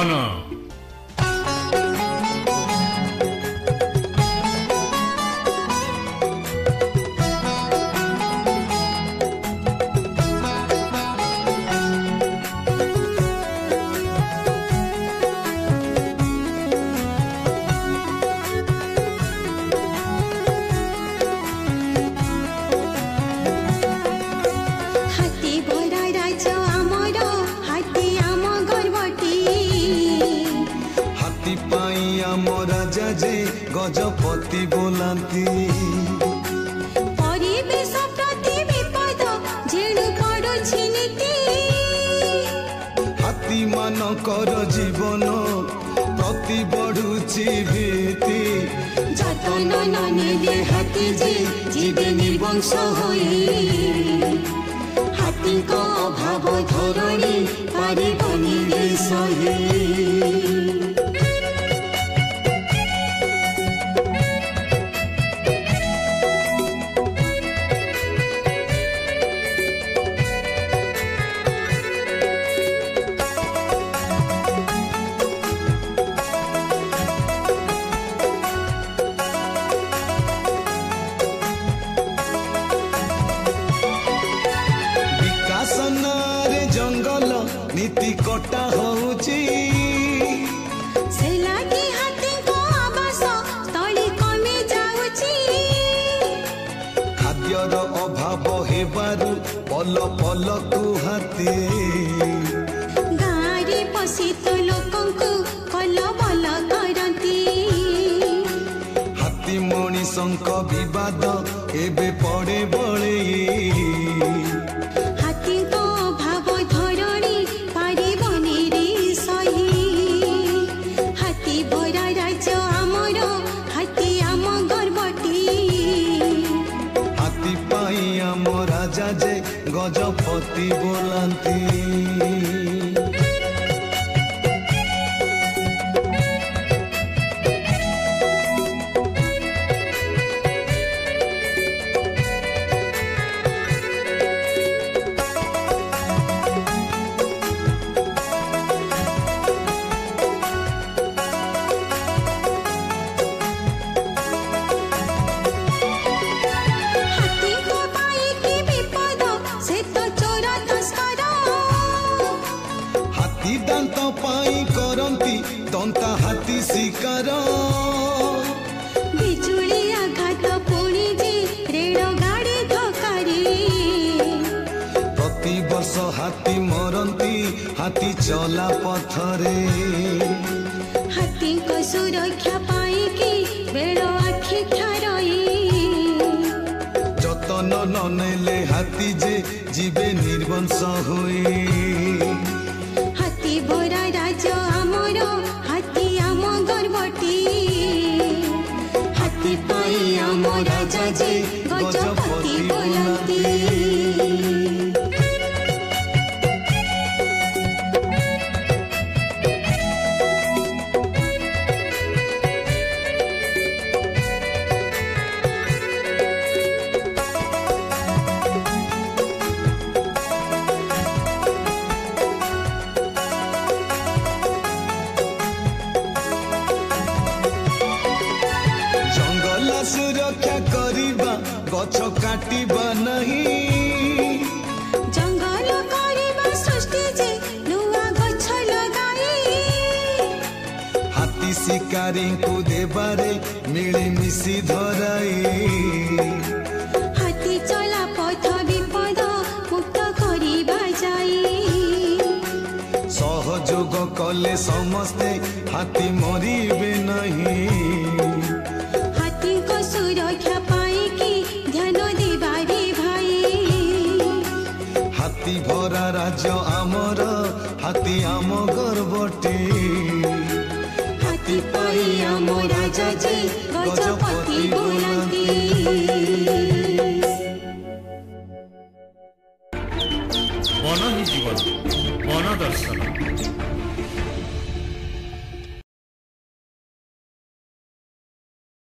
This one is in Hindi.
पवन। गजपति बोलांती परिवेश प्रति विपद जेणु पड़ुछि नीति हाथी मानकर जीवन प्रति बढ़ुछि भीति जतन न नेले हाथी जे जीवे निर्वंश होई हाथी को अभाव धरणी पारिबनि रे सही। जंगल नीति कटा होउची से लागी हाथी को आवास तली कमी जाउची खाद्यर अभाव हेबारु पल पल को हाथी गाड़ी पसित लोकंकु कल बल करती हाथी मणिसंक विवाद एबे पड़े बळे गजपति बोलांती दांत पाई करंती दंता हाथी शिकार बिजुली आघात पुणी जी रेल गाड़ी धकारी प्रति वर्ष हाथी मरंती हाथी चला पथरे हाथी को सुरक्षा पाई की बेड़ आखि ठारई जतन न नेले हाथी जे जीवे निर्वंश होई भरा राज आमर हाथी आम गर्वटी हाथी पाई आम राजा जे गजपति बोलती। सुरक्षा करिबा गछ काटिबा नहीं जंगल करिबा सृष्टि जे नुआ गछ लगाई हाथी शिकारी को देबारे मिली मिसी धराई हाथी चला पथ विपद मुक्त करिबा जाई सहयोग कले समस्ते हाथी मरिबे नहीं सुरक्षा पाई की ध्यान देबारे भाई हाथी भरा राज्य आमर हाथी आम गर्वटी हाथी पाई आम राजा जे गजपति।